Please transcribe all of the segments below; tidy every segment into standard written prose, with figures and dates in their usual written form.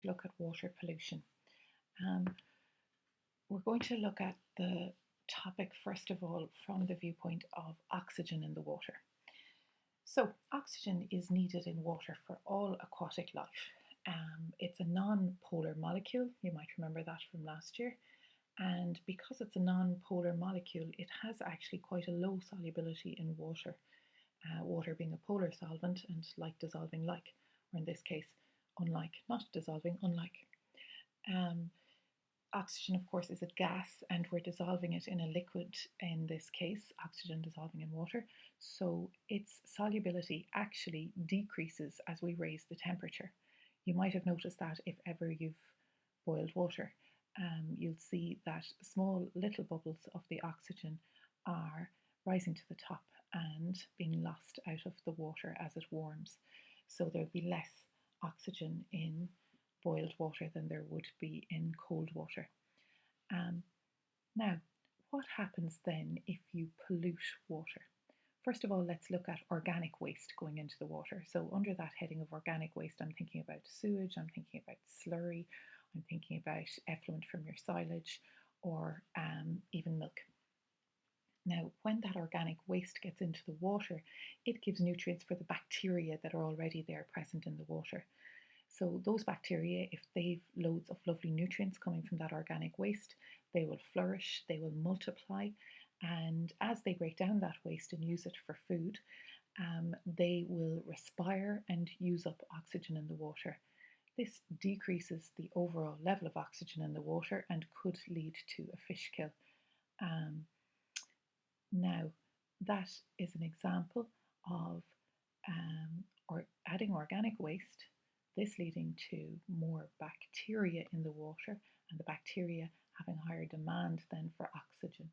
look at water pollution. Um, we're going to look at the topic first of all from the viewpoint of oxygen in the water. So, oxygen is needed in water for all aquatic life. It's a non-polar molecule, you might remember that from last year, and because it's a non-polar molecule, it has actually quite a low solubility in water, water being a polar solvent and like dissolving like, or in this case, unlike, not dissolving, unlike. Um, Oxygen, of course, is a gas, and we're dissolving it in a liquid, in this case, oxygen dissolving in water. So its solubility actually decreases as we raise the temperature. You might have noticed that if ever you've boiled water, you'll see that small little bubbles of the oxygen are rising to the top and being lost out of the water as it warms. So there'll be less oxygen in boiled water than there would be in cold water. Now, what happens then if you pollute water? First of all, let's look at organic waste going into the water. So under that heading of organic waste, I'm thinking about sewage, I'm thinking about slurry, I'm thinking about effluent from your silage, or even milk. Now, when that organic waste gets into the water, it gives nutrients for the bacteria that are already there present in the water. So those bacteria, if they've loads of lovely nutrients coming from that organic waste, they will flourish, they will multiply, and as they break down that waste and use it for food, they will respire and use up oxygen in the water. This decreases the overall level of oxygen in the water and could lead to a fish kill. Now, that is an example of or adding organic waste, this leading to more bacteria in the water, and the bacteria having higher demand then for oxygen.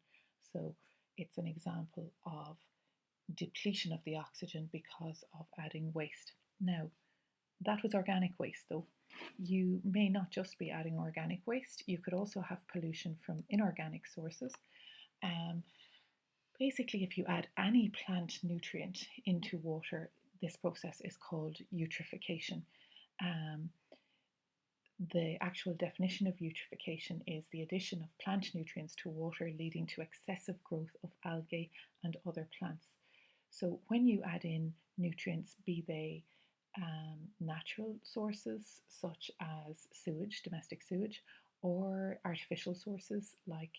So it's an example of depletion of the oxygen because of adding waste. Now, that was organic waste though. You may not just be adding organic waste, you could also have pollution from inorganic sources. Basically, if you add any plant nutrient into water, this process is called eutrophication. The actual definition of eutrophication is the addition of plant nutrients to water leading to excessive growth of algae and other plants. So when you add in nutrients, be they natural sources such as sewage, domestic sewage, or artificial sources like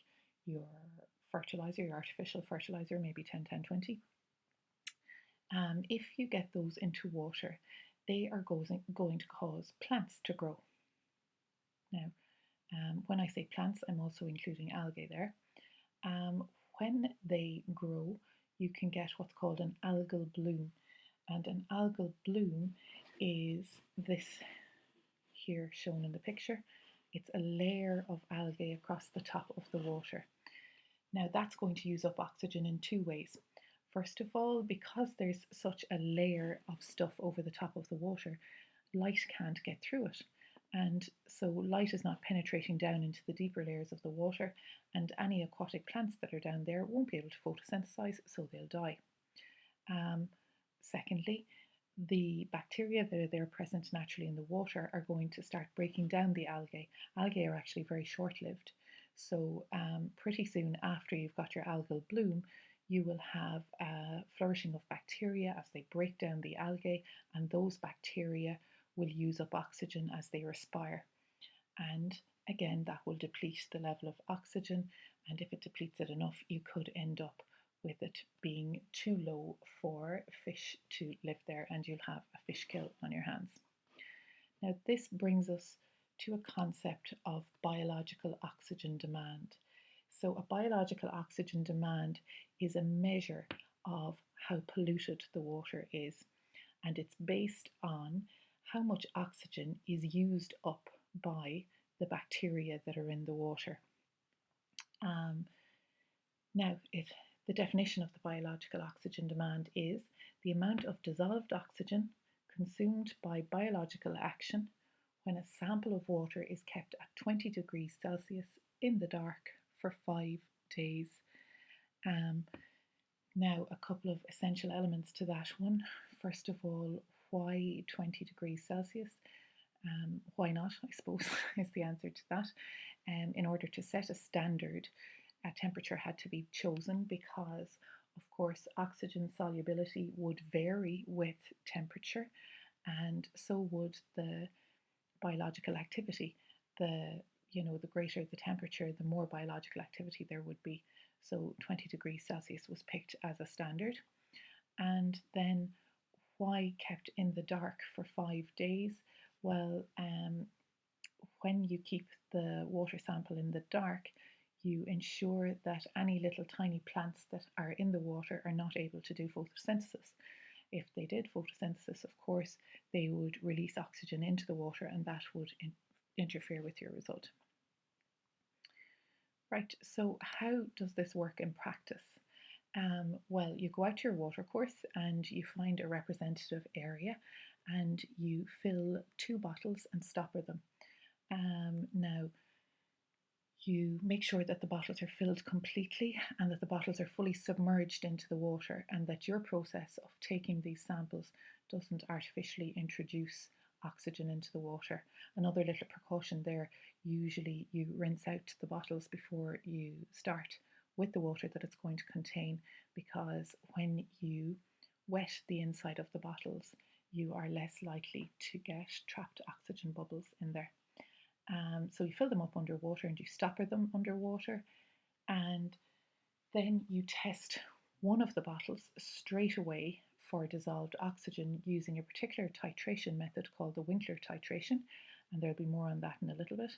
your fertilizer, your artificial fertilizer, maybe 10-10-20. If you get those into water, they are going to cause plants to grow. Now, when I say plants, I'm also including algae there. When they grow, you can get what's called an algal bloom. And an algal bloom is this here shown in the picture. It's a layer of algae across the top of the water. Now that's going to use up oxygen in two ways. First of all, because there's such a layer of stuff over the top of the water, light can't get through it. And so light is not penetrating down into the deeper layers of the water, and any aquatic plants that are down there won't be able to photosynthesize, so they'll die. Secondly, the bacteria that are there present naturally in the water are going to start breaking down the algae. Algae are actually very short-lived. So pretty soon after you've got your algal bloom, you will have a flourishing of bacteria as they break down the algae, and those bacteria will use up oxygen as they respire. And again, that will deplete the level of oxygen, and if it depletes it enough, you could end up with it being too low for fish to live there, and you'll have a fish kill on your hands. Now, this brings us to a concept of biological oxygen demand. So a biological oxygen demand is a measure of how polluted the water is, and it's based on how much oxygen is used up by the bacteria that are in the water. Now, the definition of the biological oxygen demand is the amount of dissolved oxygen consumed by biological action when a sample of water is kept at 20 degrees Celsius in the dark for 5 days. Now, a couple of essential elements to that one. First of all, why 20 degrees Celsius? Why not, I suppose, is the answer to that. In order to set a standard, a temperature had to be chosen because, of course, oxygen solubility would vary with temperature, and so would the biological activity. The greater the temperature, the more biological activity there would be. So 20 degrees Celsius was picked as a standard. And then why kept in the dark for 5 days? Well, when you keep the water sample in the dark, you ensure that any little tiny plants that are in the water are not able to do photosynthesis. If they did photosynthesis, of course, they would release oxygen into the water, and that would interfere with your result. Right, so how does this work in practice? Well, you go out to your watercourse and you find a representative area and you fill 2 bottles and stopper them. Now, you make sure that the bottles are filled completely and that the bottles are fully submerged into the water, and that your process of taking these samples doesn't artificially introduce oxygen into the water. Another little precaution there, usually you rinse out the bottles before you start with the water that it's going to contain, because when you wet the inside of the bottles, you are less likely to get trapped oxygen bubbles in there. So you fill them up underwater and you stopper them underwater, and then you test one of the bottles straight away for dissolved oxygen using a particular titration method called the Winkler titration, and there'll be more on that in a little bit.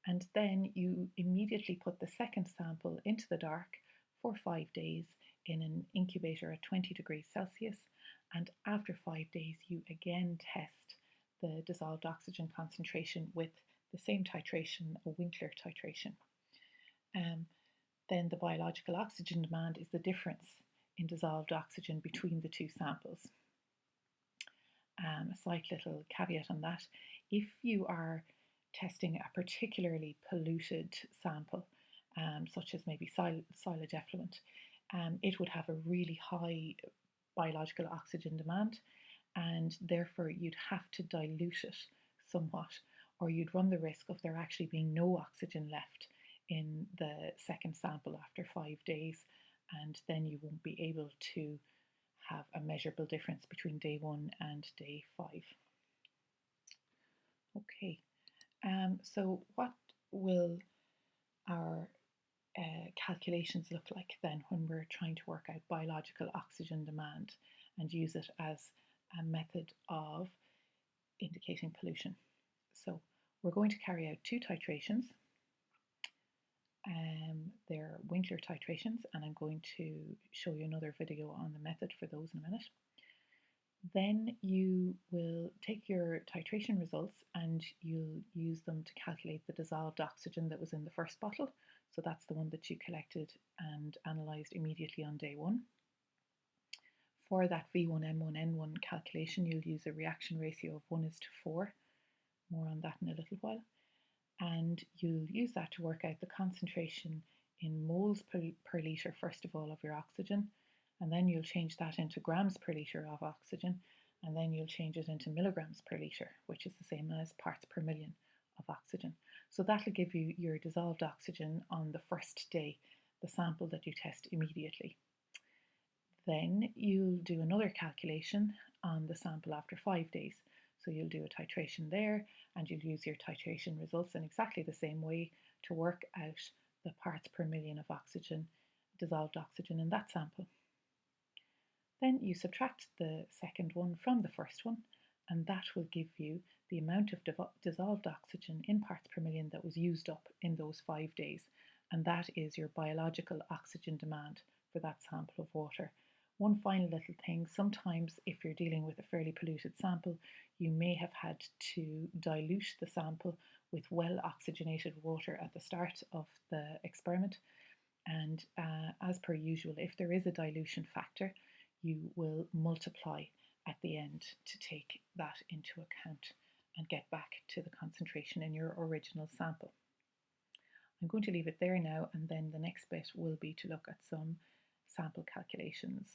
And then you immediately put the second sample into the dark for 5 days in an incubator at 20 degrees Celsius, and after 5 days you again test the dissolved oxygen concentration with the same titration, a Winkler titration. Then the biological oxygen demand is the difference in dissolved oxygen between the 2 samples. A slight little caveat on that: if you are testing a particularly polluted sample, such as maybe silage effluent, it would have a really high biological oxygen demand, and therefore you'd have to dilute it somewhat, or you'd run the risk of there actually being no oxygen left in the second sample after 5 days, and then you won't be able to have a measurable difference between day 1 and day 5. Okay, so what will our calculations look like then when we're trying to work out biological oxygen demand and use it as a method of indicating pollution? So we're going to carry out 2 titrations. They're Winkler titrations, and I'm going to show you another video on the method for those in a minute. Then you will take your titration results and you'll use them to calculate the dissolved oxygen that was in the first bottle. So that's the one that you collected and analysed immediately on day 1. For that V1M1N1 calculation, you'll use a reaction ratio of 1:4. More on that in a little while. And you'll use that to work out the concentration in moles per litre, first of all, of your oxygen, and then you'll change that into grams per litre of oxygen, and then you'll change it into milligrams per litre, which is the same as parts per million of oxygen. So that'll give you your dissolved oxygen on the first day, the sample that you test immediately. Then you'll do another calculation on the sample after 5 days. So you'll do a titration there, and you'll use your titration results in exactly the same way to work out the parts per million of oxygen, dissolved oxygen in that sample. Then you subtract the second one from the first one, and that will give you the amount of dissolved oxygen in parts per million that was used up in those 5 days, and that is your biological oxygen demand for that sample of water. One final little thing: sometimes if you're dealing with a fairly polluted sample, you may have had to dilute the sample with well oxygenated water at the start of the experiment, and as per usual, if there is a dilution factor, you will multiply at the end to take that into account and get back to the concentration in your original sample. I'm going to leave it there now, and then the next bit will be to look at some sample calculations.